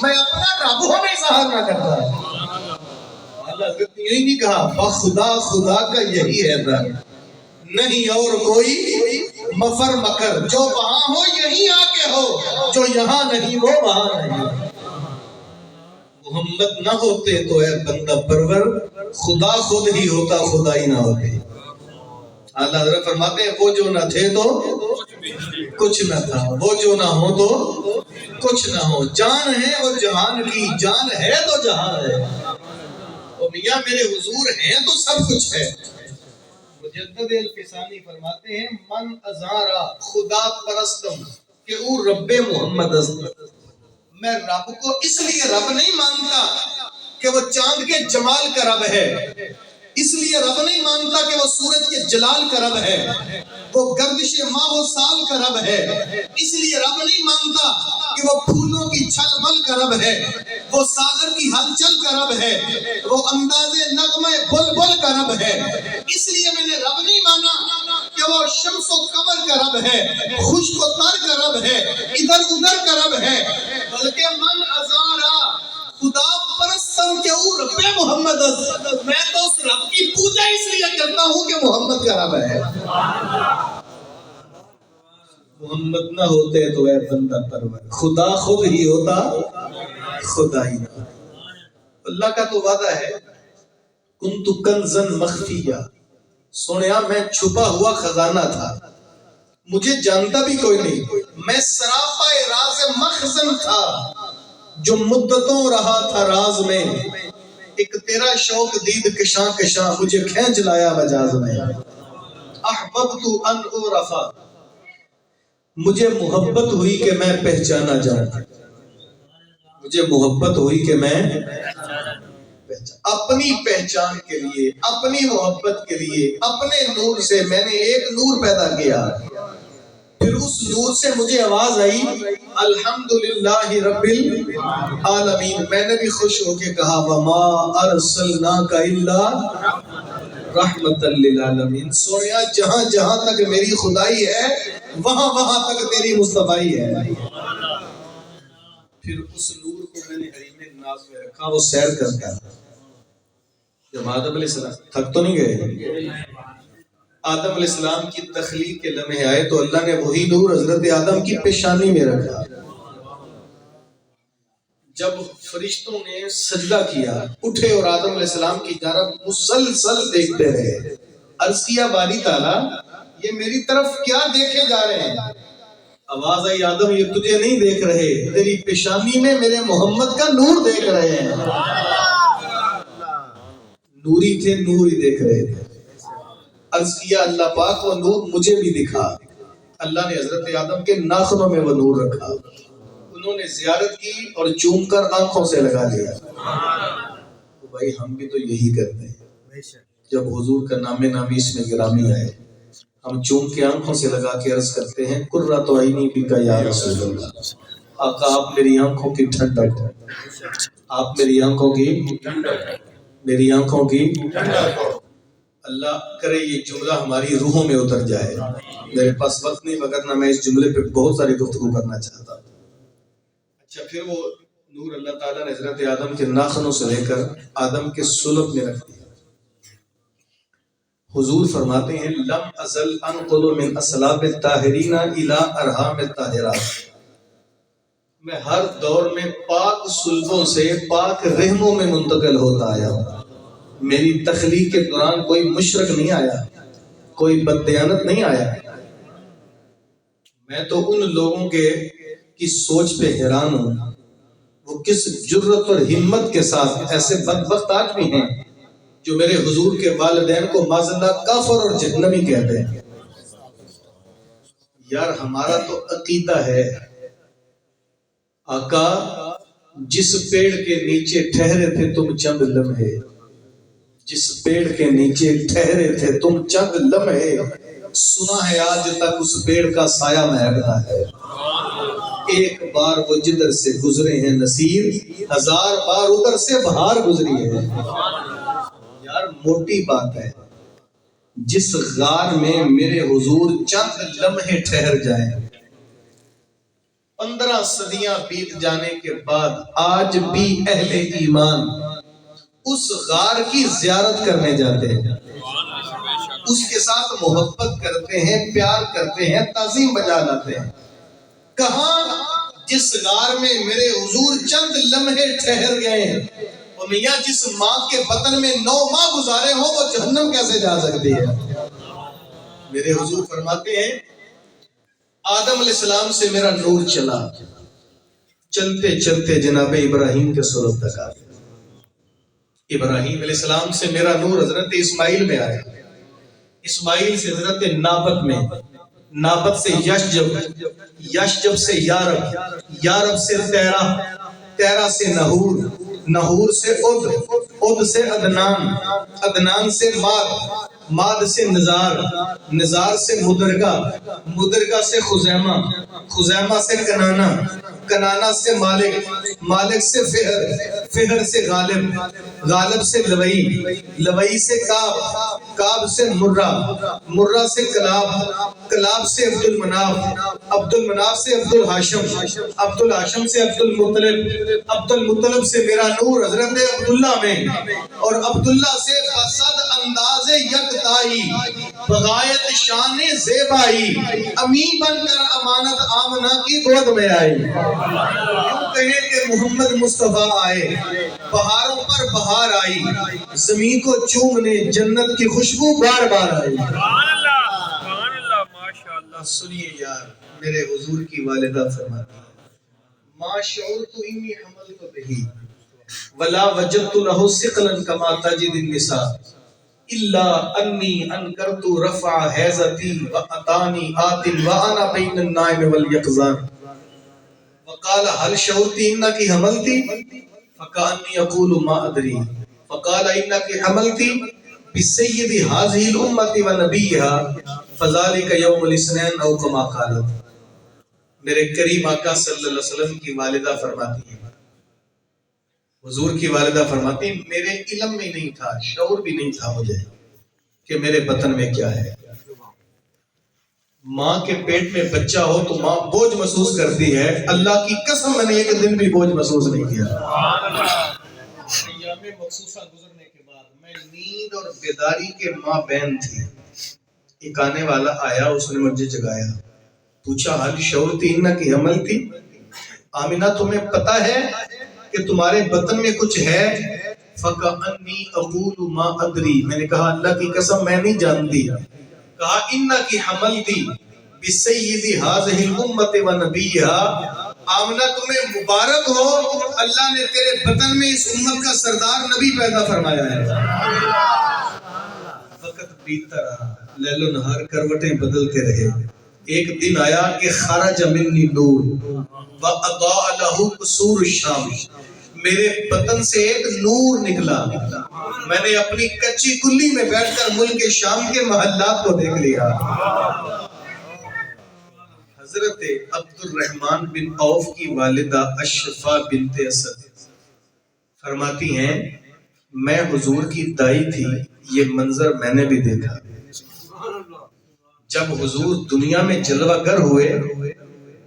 میں اپنا رب ہوں میں ظاہر نہ کرتا. اللہ نے یہی نہیں کہا خدا خدا کا یہی ہے در نہیں اور کوئی مفر مکر, جو وہاں ہو یہیں آ کے ہو, جو یہاں نہیں وہ وہاں نہیں. محمد نہ ہوتے تو اے بندہ پرور خدا خود ہی ہوتا, خدا ہی نہ ہوتے. اللہ حضرت فرماتے ہیں وہ جو نہ تھے تو کچھ نہ تھا, وہ جو نہ ہو تو کچھ نہ ہو. جان ہے وہ جہان کی, جان ہے تو جہان ہے. اور میاں میرے حضور ہیں تو سب کچھ ہے. مجدد الفسانی فرماتے ہیں من ازارا خدا پرستم کہ او رب محمد است. میں رب کو اس لیے رب نہیں مانتا کہ وہ چاند کے جمال کا رب ہے, اس لیے رب نہیں مانتا کہ وہ سورج کے جلال کا رب ہے, وہ گردش ماہ و سال کا رب ہے, اس لیے رب نہیں مانتا کہ وہ پھولوں کی چھل مل کا رب ہے, وہ ساغر کی ہلچل کا رب ہے, وہ انداز نغمہ بلبل کا رب ہے. اس لیے میں نے رب نہیں مانا کہ وہ شمس و قمر کا رب ہے, خشک و تر کا رب ہے, ادھر ادھر کا رب ہے, بلکہ من ازارا خدا پرستم کے او رب محمد. میں تو اس رب کی پوجا اس لیے کرتا ہوں کہ محمد کا رب ہے. محمد نہ ہوتے تو اے بندہ پرور خدا خود ہی ہوتا, خدا ہی نہ. اللہ کا تو وعدہ ہے کنت کنزا مخفیا, سنیا میں چھپا ہوا خزانہ تھا, مجھے جانتا بھی کوئی نہیں, میں سراپا راز مخزن تھا جو مدتوں رہا تھا راز میں. ایک تیرا شوق دید کشاں کشاں مجھے کھینچ لایا مجاز میں. احببت ان اعرفا, مجھے محبت ہوئی کہ میں پہچانا جاؤں, مجھے محبت ہوئی کہ میں اپنی پہچان کے لیے, اپنی محبت کے لیے, اپنے نور سے میں نے ایک نور پیدا کیا. پھر اس نور سے مجھے آواز آئی الحمدللہ رب العالمین. میں نے بھی خوش ہو کے کہا وما ارسلناک الا رحمت للعالمین. سویا جہاں جہاں تک میری خدائی ہے وہاں وہاں تک تیری مصطفیٰ ہے. پھر اس نور کو میں نے حریم ناز میں رکھا, وہ سیر کرتا. جب آدم علیہ السلام تھک تو نہیں گئے, آدم علیہ السلام کی تخلیق کے لمحے آئے تو اللہ نے وہی نور حضرت آدم کی پیشانی میں رکھا. جب فرشتوں نے سجدہ کیا اٹھے اور آدم علیہ السلام کی جانب مسلسل دیکھتے رہے. عرض کیا باری تعالیٰ یہ میری طرف کیا دیکھے جا رہے ہیں؟ آواز آئی آدم یہ تجھے نہیں دیکھ رہے, تیری پیشانی میں میرے محمد کا نور دیکھ رہے ہیں. نوری تھے, نور ہی دیکھ رہے تھے. عرض کیا اللہ پاک وہ نور مجھے بھی دکھا. اللہ نے حضرت آدم کے ناخنوں میں وہ نور رکھا. انہوں نے زیارت کی اور چوم کر آنکھوں سے لگا لیا. تو بھائی ہم بھی تو یہی کرتے ہیں. جب حضور کا نام نامی اس میں گرامی آئے ہم چوم کے آنکھوں سے لگا کے عرض کرتے ہیں قرۃ عینی بک یا رسول اللہ. آقا آپ میری آنکھوں کی ٹھنڈک ہو, آپ میری آنکھوں کی, میری آنکھوں کی. اللہ کرے یہ جملہ ہماری روحوں میں اتر جائے. میرے پاس وقت نہیں وگرنہ میں اس جملے پہ بہت ساری گفتگو کرنا چاہتا. اچھا پھر وہ نور اللہ تعالیٰ نے حضرت آدم کے ناخنوں سے لے کر آدم کے صلب میں رکھ دیا. حضور فرماتے ہیں لم ازل انقل من اصلاب الطاہرین الی ارحام الطاہرات. میں ہر دور میں پاک صلبوں سے پاک رحموں میں منتقل ہوتا آیا ہوں. میری تخلیق کے دوران کوئی مشرک نہیں آیا, کوئی بددیانت نہیں آیا. میں تو ان لوگوں کے کی سوچ پہ حیران ہوں, وہ کس جرت اور ہمت کے ساتھ ایسے بدبخت آج بھی ہیں جو میرے حضور کے والدین کو معذاللہ کافر اور جہنمی کہتے ہیں. یار ہمارا تو عقیدہ ہے آقا جس پیڑ کے نیچے ٹھہرے تھے تم چند لمحے, جس پیڑ کے نیچے ٹھہرے تھے تم چند لمحے, سنا ہے آج تک اس پیڑ کا سایہ مہکتا ہے. ایک بار وہ جدھر سے گزرے ہیں نصیر, ہزار بار ادھر سے بہار گزری ہے. یار موٹی بات ہے جس غار میں میرے حضور چند لمحے ٹھہر جائیں, 15 صدیاں بیت جانے کے بعد آج بھی اہل ایمان اس غار کی زیارت کرنے جاتے ہیں، اس کے ساتھ محبت کرتے ہیں، پیار کرتے ہیں، تعظیم بجا لاتے ہیں۔ کہاں؟ جس غار میں میرے حضور چند لمحے ٹھہر گئے ہیں، اور میاں جس ماں کے بطن میں 9 ماہ گزارے ہوں وہ جہنم کیسے جا سکتی ہے؟ میرے حضور فرماتے ہیں آدم علیہ السلام سے میرا نور چلا، چلتے چلتے جناب ابراہیم کے صورت تک آ گیا۔ ابراہیم علیہ السلام سے میرا نور حضرت اسماعیل میں آیا، اسماعیل سے حضرت نابت میں، نابت سے یشجب، یشجب سے یارب، یارب سے تیرہ، تیرہ سے نحور، نحور سے عد، عد سے عدنان، عدنان سے ماد، ماد سے نزار، نزار سے مدرگہ، مدرگہ سے خزیمہ، خزیمہ سے کنانہ، کنانہ سے مالک، مالک سے فہر، فہر سے غالب، غالب سے لوئی، لوئی سے کعب، کعب سے مرہ، مرہ سے کلاب، کلاب سے عبد المناف، عبد المناف سے عبد الحاشم، عبد الحاشم سے عبد المطلب، عبد المطلب سے میرا نور حضرت عبداللہ میں، اور عبداللہ سے فسد انداز یکتائی، بغایت شان زیبائی، امین بن کر امانت آمنہ کی گود میں آئی۔ یوں کہیں کہ محمد مصطفیٰ آئے، بہاروں پر بہار آئی، زمین کو چومنے جنت کی خوشبو بار بار آئی۔ سبحان اللہ ماشاءاللہ۔ سنیے یار، میرے حضور کی والدہ فرماتی ہے ما شعرت انی حملت بہی ولا وجدت له ثقلا كما تجد النساء الا انی انکرت رفع حیزتی واتانی آت وانا بین النائم والیقظان وقال هل شعرت انك حملت فكأني اقول ما ادري فقال انك حملت بسید هذه الامه ونبيها فذلك يوم الاثنين او كما قالت۔ میرے کریم آقا صلی اللہ علیہ وسلم کی والدہ فرماتی ہیں، حضور کی والدہ فرماتی ہیں میرے علم میں نہیں تھا، شعور بھی نہیں تھا مجھے کہ میرے بطن میں کیا ہے۔ ماں کے پیٹ میں بچہ ہو تو ماں بوجھ محسوس کرتی ہے، اللہ کی قسم میں نے ایک دن بھی بوجھ محسوس نہیں کیا۔ ایام مخصوصہ گزرنے کے بعد میں نیند اور بیداری کے ماں بین تھی، ایک آنے والا آیا، اس نے مجھے جگایا، پوچھا حال شعور تھی نہ کہ حمل تھی، آمینہ تمہیں پتا ہے کہ تمہارے بطن میں کچھ ہے؟ فَكَأَنِّي أَقُولُ مَا أَدْرِي، میں نے کہا اللہ کی قسم میں نہیں جانتی۔ کہا اِنَّكِ حَمَلْتِ بِسَيِّدِ هَذِهِ الْأُمَّةِ وَنَبِيِّهَا، آمنہ تمہیں مبارک ہو، اللہ نے تیرے بطن میں اس امت کا سردار نبی پیدا فرمایا ہے۔ وقت بیتتا رہا، لیل و نہار کروٹیں بدلتے رہے، ایک دن آیا کہ خرج منی نور وَأَضَاءَ لَهُ قُصُورُ الشَّامِ، میرے بطن سے ایک نور نکلا، میں نے اپنی کچی کلی میں بیٹھ کر ملک شام کے محلات کو دیکھ لیا۔ حضرت عبد الرحمن بن عوف کی والدہ اشفا بنت اسد فرماتی ہیں میں حضور کی دائی تھی، یہ منظر میں نے بھی دیکھا۔ جب حضور دنیا میں جلوہ گر ہوئے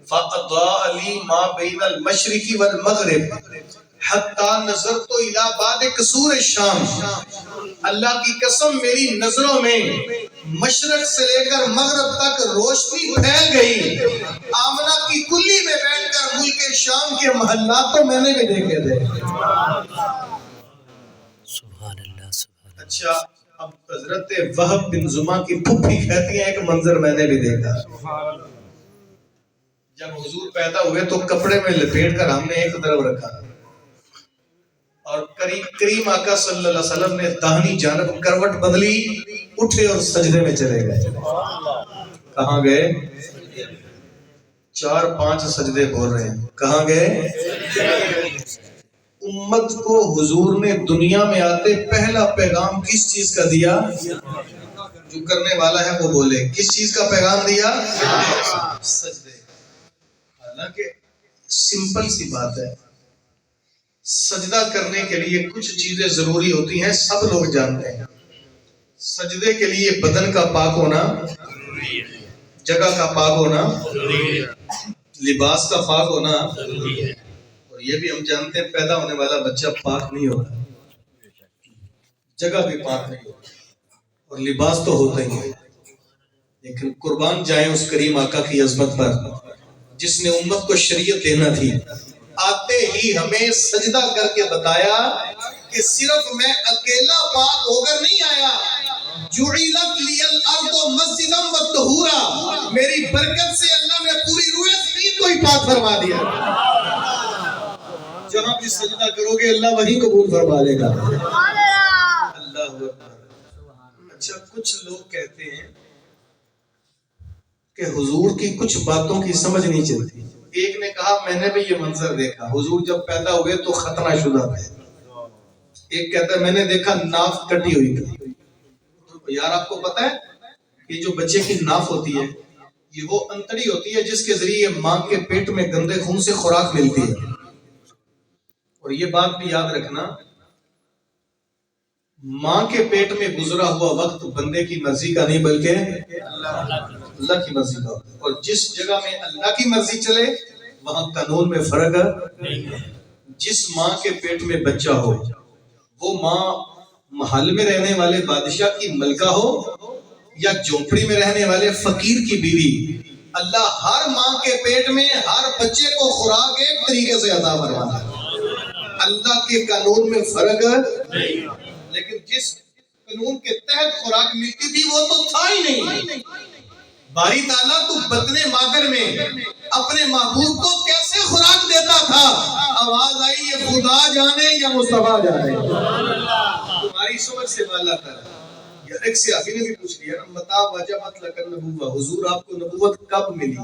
فَأَضَاءَ لِي مَا بَيْنَ الْمَشْرِقِ وَالْمَغْرِبِ حَتَّى نَظَرْتُ إِلَى بَعْدِ قُصُورِ الشَّامِ، اللہ کی قسم میری نظروں میں مشرق سے لے کر مغرب تک روشنی پھیل گئی، آمنہ کی کلی میں بیٹھ کر ملک شام کے محلات تو میں نے بھی دیکھے تھے۔ سبحان اللہ سبحان اللہ۔ اچھا اب حضرت وہب بن زما کی پھپھی کہتی ہیں ایک منظر میں نے بھی دیکھا، جب حضور پیدا ہوئے تو کپڑے میں لپیٹ کر ہم نے ایک طرف رکھا اور کریم آقا صلی اللہ علیہ وسلم نے داہنی جانب کروٹ بدلی، اٹھے اور سجدے میں چلے گئے۔ کہاں گئے؟ 4-5 سجدے بول رہے ہیں، کہاں گئے؟ امت کو حضور نے دنیا میں آتے پہلا پیغام کس چیز کا دیا؟ جو کرنے والا ہے وہ بولے، کس چیز کا پیغام دیا؟ سجدے۔ حالانکہ سمپل سی بات ہے، سجدہ کرنے کے لیے کچھ چیزیں ضروری ہوتی ہیں، سب لوگ جانتے ہیں۔ سجدے کے لیے بدن کا پاک ہونا، جگہ کا پاک ہونا، لباس کا پاک ہونا اور یہ بھی ہم جانتے ہیں پیدا ہونے والا بچہ پاک نہیں ہوتا، جگہ بھی پاک نہیں ہوتی اور لباس تو ہوتا ہی ہے، لیکن قربان جائیں اس کریم آقا کی عظمت پر جس نے امت کو شریعت دینا تھی، آتے ہی ہمیں سجدہ کر کے بتایا کہ صرف میں اکیلا پاک ہو کر نہیں آیا، جعلت لی الارض مسجدا وطہورا، میری برکت سے اللہ نے پوری روئے زمین کو ہی پاک فرما دیا۔ جہاں بھی سجدہ کرو گے اللہ وہیں قبول فرما لے گا۔ اللہ اکبر۔ اچھا کچھ لوگ کہتے ہیں کہ حضور کی کچھ باتوں کی سمجھ نہیں چلتی۔ ایک نے کہا میں نے بھی یہ منظر دیکھا، حضور جب پیدا ہوئے تو ختنہ شدہ تھے۔ ایک کہتا ہے میں نے دیکھا ناف کٹی ہوئی تھی۔ یار آپ کو پتا ہے کہ جو بچے کی ناف ہوتی ہے یہ وہ انتڑی ہوتی ہے جس کے ذریعے ماں کے پیٹ میں گندے خون سے خوراک ملتی ہے۔ اور یہ بات بھی یاد رکھنا، ماں کے پیٹ میں گزرا ہوا وقت بندے کی مرضی کا نہیں بلکہ اللہ کی مرضی کا، اور جس جگہ میں اللہ کی مرضی چلے وہاں قانون میں فرق ہے۔ جس ماں کے پیٹ میں بچہ ہو وہ ماں محل میں رہنے والے بادشاہ کی ملکہ ہو یا جھونپڑی میں رہنے والے فقیر کی بیوی، اللہ ہر ماں کے پیٹ میں ہر بچے کو خوراک ایک طریقے سے عطا فرماتا ہے۔ اللہ کے قانون میں فرق ہے، لیکن جس قانون کے تحت خوراک ملتی تھی وہ تو تھا ہی نہیں۔ باری تعالیٰ تو بطن مادر میں اپنے محبوب کو کیسے خوراک دیتا تھا؟ آواز آئی یہ خدا جانے یا مصطفیٰ جانے، تمہاری سمجھ سے بالا تر۔ یا ایک صحابی نے بھی پوچھ لیا متا وجبت لک النبوہ، حضور آپ کو نبوت کب ملی؟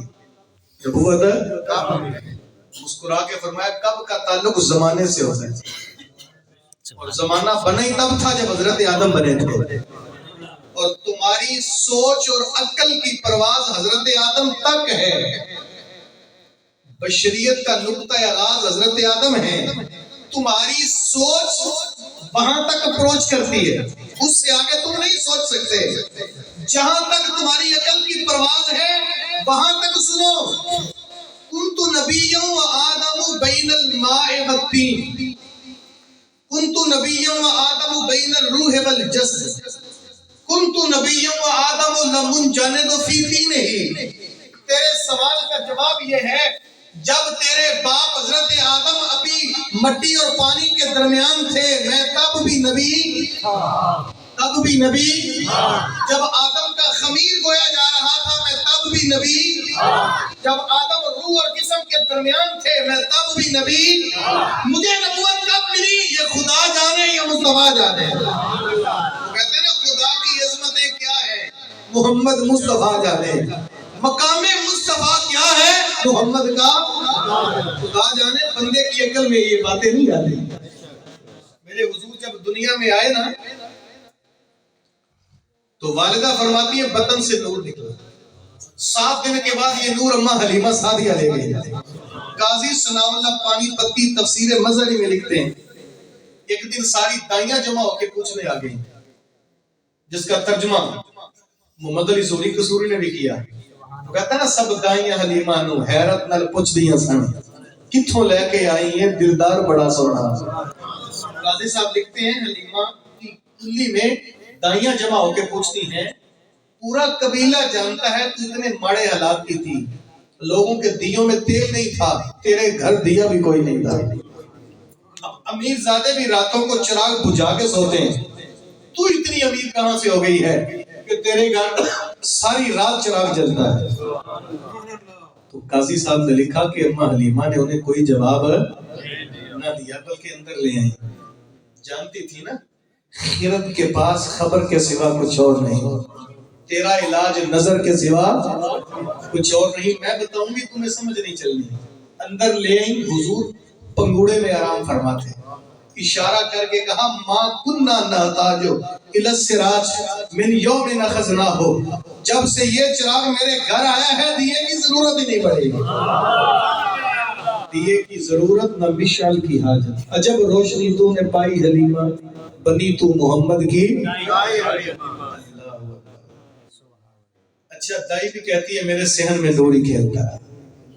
نبوت کب ملی؟ مسکرا کے فرمایا کب کا تعلق زمانے سے ہوتا ہے، اور زمانہ بنا ہی تب تھا جب حضرت آدم بنے تھے، اور تمہاری سوچ اور عقل کی پرواز حضرت آدم تک ہے۔ بشریت کا نقطہ آغاز حضرت آدم ہے، تمہاری سوچ وہاں تک اپروچ کرتی ہے، اس سے آگے تم نہیں سوچ سکتے۔ جہاں تک تمہاری عقل کی پرواز ہے وہاں تک سنو، کنت نبیا وآدم بین الماء والطین، کنت نبیا وآدم بین الروح والجسد، کنت نبیا وآدم لمنجند فی دینہ۔ تیرے سوال کا جواب یہ ہے جب تیرے باپ حضرت آدم ابھی مٹی اور پانی کے درمیان تھے میں تب بھی نبی، تب بھی نبی، جب آدم کا خمیر گویا جا رہا تھا میں تب بھی نبی، جب آدم روح اور جسم کے درمیان تھے میں تب بھی نبی۔ مجھے نبوت کب ملی یہ خدا جانے یا مصطفیٰ جانے۔ کہتے ہیں نا خدا کی عظمتیں کیا ہے محمد مصطفیٰ جانے، مقام مصطفیٰ کیا ہے محمد کا خدا جانے۔ بندے کی عقل میں یہ باتیں نہیں آتی۔ میرے حضور جب دنیا میں آئے نا تو والدہ فرماتی ہے بطن سے نور نکلا، 7 دن کے بعد یہ نور اماں حلیمہ سعدیہ لے گئی۔ قاضی ثناء اللہ پانی پتی تفسیر مظہری میں لکھتے ہیں ایک دن ساری دائیاں جمع ہو کے پوچھنے آ گئی، جس کا ترجمہ محمد علی سوری قصوری نے بھی کیا۔ وہ کہتا ہے نا سب دائیاں حلیمہ نو حیرت نال پوچھ دیاں سن کتھوں لے کے آئی ہیں دلدار بڑا سونا۔ قاضی صاحب لکھتے ہیں حلیمہ کی کلی میں دائیاں جمع ہو کے پوچھتی ہیں پورا قبیلہ جانتا ہے تو اتنے ماڑے حالات کی تھی، لوگوں کے دیوں میں تیل نہیں تھا، تیرے گھر دیا بھی کوئی نہیں تھا، اب امیر زادے بھی راتوں کو چراغ بجھا کے سوتے ہیں، تو اتنی امیر کہاں سے ہو گئی ہے کہ تیرے گھر ساری رات چراغ جلتا ہے۔ تو قاضی صاحب نے لکھا کہ اماں حلیمہ نے انہیں کوئی جواب نہ دیا بلکہ اندر لے آئی، جانتی تھی نا خیرت کے پاس خبر کے سوا کچھ اور نہیں، تیرا علاج نظر کے سوا کچھ اور نہیں، میں بتاؤں گی تمہیں سمجھ نہیں چلنی۔ اندر لے آئی، حضور پنگوڑے میں آرام فرماتے، اشارہ کر کے کہا ما کننا نحتاج الی السراج من یوم اخذناہ، جب سے یہ چراغ میرے گھر آیا ہے دیے کی ضرورت ہی نہیں پڑے گی، دیے کی ضرورت نہ مشعل کی حاجت، عجب روشنی تو نے پائی حلیمہ بنی تو محمد کی۔ اچھا دائی بھی کہتی ہے میرے صحن میں ڈوری کھیلتا ہے،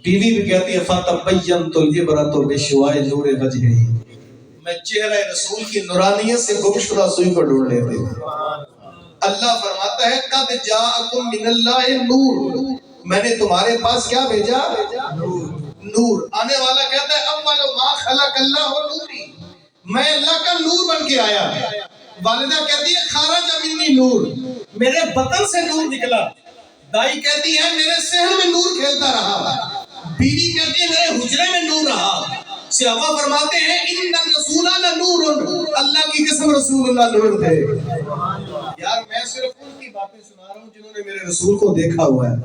بیوی بھی کہتی ہے فتبینت العبرۃ بشواء نور وجہہ، میں چہرہ رسول کی نورانیت سے گمشدہ سوئی کو ڈھونڈ لیتے ہیں۔ اللہ فرماتا ہے قد جاءکم من اللہ نور، میں نے تمہارے پاس کیا بھیجا؟ نور۔ آنے والا کہتا ہے اول ما خلق اللہ نوری، میں اللہ کا نور بن کے آیا۔ والدہ کہتی ہے خرج منی نور، میرے بطن سے نور نکلا۔ دائی کہتی ہے میرے صحن میں نور کھیلتا رہا۔ بیوی کہتی ہے میرے حجرے میں نور رہا۔ صحابہ فرماتے ہیں ان الرسول لنور، اللہ کی قسم رسول اللہ نور تھے۔ یار میں صرف ان کی باتیں سنا رہا ہوں جنہوں نے میرے رسول کو دیکھا ہوا ہے۔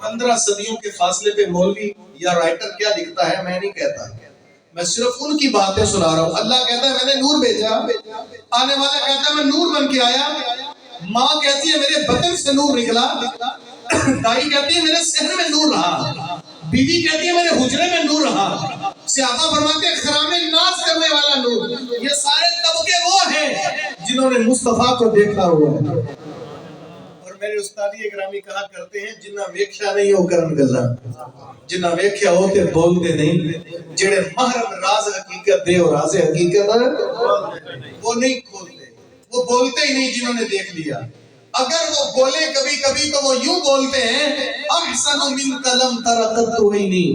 15 صدیوں کے فاصلے پہ مولوی یا رائٹر کیا لکھتا ہے میں نہیں کہتا، میں صرف ان کی باتیں سنا رہا ہوں۔ اللہ کہتا ہے میں نے نور بھیجا، آنے والا کہتا ہے میں نور بن کے آیا۔ ماں کہتی ہے میرے بطن سے نور نکلا، دائی کہتی ہے میرے صحن میں نور رہا، بیوی کہتی ہے میرے حجرے میں نور رہا۔ صحابہ فرماتے ہیں خرام ناز کرنے والا نور۔ یہ سارے طبقے وہ ہیں جنہوں نے مصطفیٰ کو دیکھا ہوا ہے۔ اور میرے استادی اکرامی کہا کرتے ہیں جنہ ویکھیا نہیں ہو کرن گلا، جنہ ویکھیا ہو تے بول دے نہیں، جڑے محرم راز حقیقت دے اور راز حقیقت وہ نہیں کھولتے، وہ بولتے ہی نہیں جنہوں نے دیکھ لیا۔ اگر وہ بولے کبھی کبھی تو وہ یوں بولتے ہیں احسن من کلم ترقت عینی،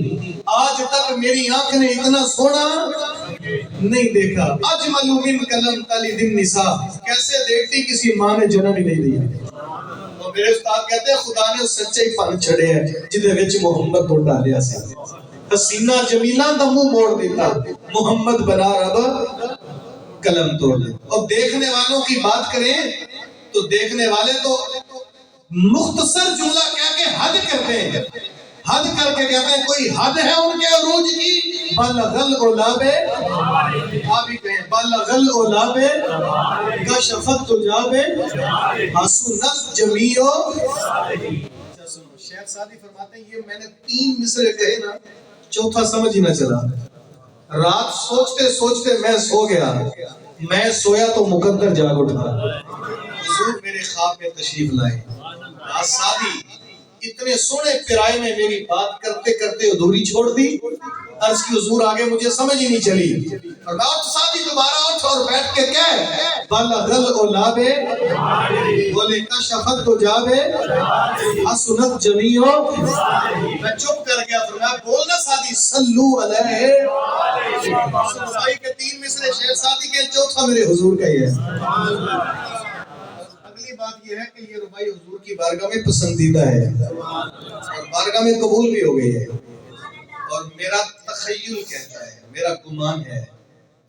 آج تک میری آنکھ نے اتنا سونا نہیں دیکھا۔ اجمل من کلم تلد النساء، کیسے دیکھتی کسی ماں نے جنم ہی نہیں دیا۔ اور میرے استاد کہتے ہیں خدا نے سچے پن چھڑے ہیں جدے وچ محمد تو ڈالیا سی، حسینہ جمیلہ دا منہ موڑ دیتا، محمد بنا رب قلم توڑ دے۔ اور دیکھنے والوں کی بات کریں تو دیکھنے والے تو مختصر جملہ کہہ کے حد کرتے ہیں، حد کر کے کہتے ہیں کوئی حد ہے ان کے عروج کی، بلغ العلاب، آپ ہی کہیں بلغ العلاب کشفت تجاب حسنت جمیع۔ شیخ سعدی فرماتے ہیں یہ میں نے 3 مصرے کہے نا، چوتھا سمجھ ہی نہ چلا۔ رات سوچتے سوچتے میں سو گیا، میں سویا تو مقدر جاگ اٹھا، حضور میرے خواب میں تشریف لائے۔ آج سادی اتنے سونے پیرائے میں میری بات کرتے کرتے ادھوری چھوڑ دی، عرض کی حضور آگے مجھے سمجھ ہی نہیں چلی۔ اور بات سادی دوبارہ اٹھ اور بیٹھ کے کہے بلغ العلاب، بولے کشفت تجاب حسنت جمیع۔ میں چپ کر گیا، فرمایا بولنا سادی صلو علیہ۔ صحیح کے 3 مصرے شیخ سادی کے، چوتھا میرے حضور کا ہی ہے۔ بات یہ ہے کہ یہ ربائی حضور کی بارگاہ میں پسندیدہ ہے اور بارگاہ میں قبول بھی ہو گئی ہے۔ اور میرا تخیل کہتا ہے، میرا گمان ہے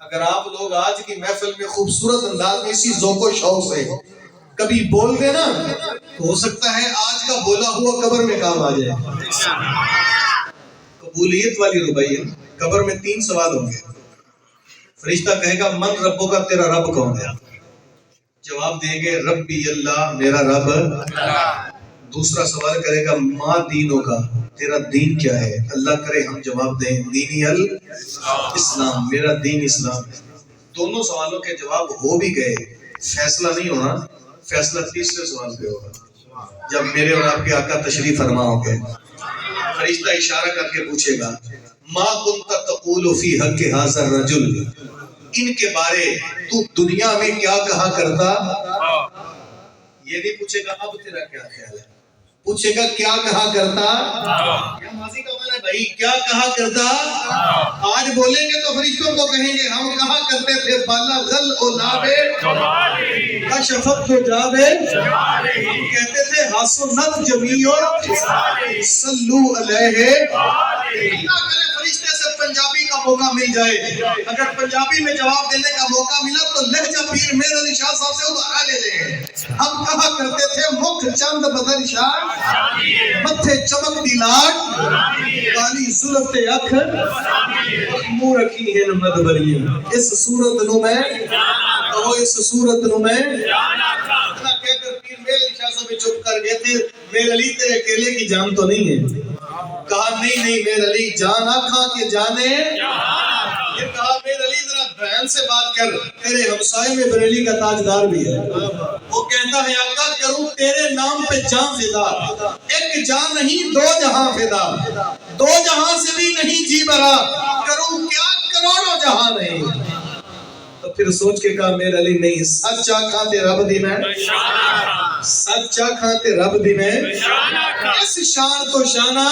اگر آپ لوگ آج کی محفل میں خوبصورت انداز میں اسی ذوق و شوق سے کبھی بول دیں نا تو ہو سکتا ہے آج کا بولا ہوا قبر میں کام آ جائے۔ قبولیت والی ربائی ہے۔ قبر میں 3 سوال ہوں گے۔ فرشتہ کہے گا من ربوں کا، تیرا رب کون ہے؟ جواب دیں گے ربی اللہ، میرا رب۔ دوسرا سوال کرے گا ما دینوں کا، تیرا دین کیا ہے؟ اللہ کرے ہم جواب دیں دینی الاسلام، میرا دین اسلام ہے۔ دونوں سوالوں کے جواب ہو بھی گئے، فیصلہ نہیں ہونا، فیصلہ تیسرے سوال پہ ہوگا جب میرے اور آپ کے آقا تشریف فرما ہوں گے۔ فرشتہ اشارہ کر کے پوچھے گا ما کنت تقول فی حق ھذا الرجل، ان کے بارے تو دنیا میں کیا کہا کرتا؟ یہ نہیں پوچھے گا اب تیرا کیا خیال ہے، پوچھے گا کیا کہا کرتا؟ کیا ماضی کا معنی ہے بھائی کیا کہا کرتا؟ آج بولیں گے تو فرشتوں کو کہیں گے ہم کہا کرتے تھے بلغ العلاب کشفت تجاب، ہم کہتے تھے حسنت جمیع صلو علیہ۔ اللہ کرے فرشتے سے پنجابی کا موقع مل جائے، اگر پنجابی میں جواب دینے کا موقع ملا تو لہجہ پیر میر علی شاہ صاحب سے ادھارا لے لیں گے۔ ہم کہا کرتے تھے مکھ چند بدر شاہ، متھے چمک دی لاٹ، کالی زلف تے اکھ، منہ رکھی ہیں مدبریاں۔ اس صورت نو میں کہو، اس صورت نو میں اتنا کہہ کر پیر میر علی شاہ صاحب چپ کر گئے تھے۔ میر علی تیرے اکیلے کی جان تو نہیں ہے؟ کہا نہیں نہیں میر علی جان آکھاں کے جانے، یہ کہا میر علی ذرا بہن سے بات کر، تیرے ہمسائے میں بریلی کا تاجدار بھی ہے۔ وہ کہتا ہے آقا کروں تیرے نام پہ جان فدا، ایک جان نہیں 2 جہاں فدا۔ دو جہاں سے بھی نہیں جی بھرا، کروں کیا کروڑوں جہاں نہیں۔ تو پھر سوچ کے کہا میرے علی نہیں، سچا کھاتے رب دی میں، سچا کھاتے رب دی میں، اس شان تو شانہ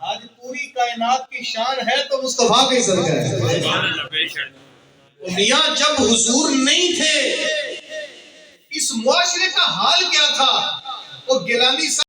آج پوری کائنات کی شان ہے تو مصطفیٰ کی صدقہ ہے۔ میاں جب حضور نہیں تھے اس معاشرے کا حال کیا تھا؟ وہ گیلانی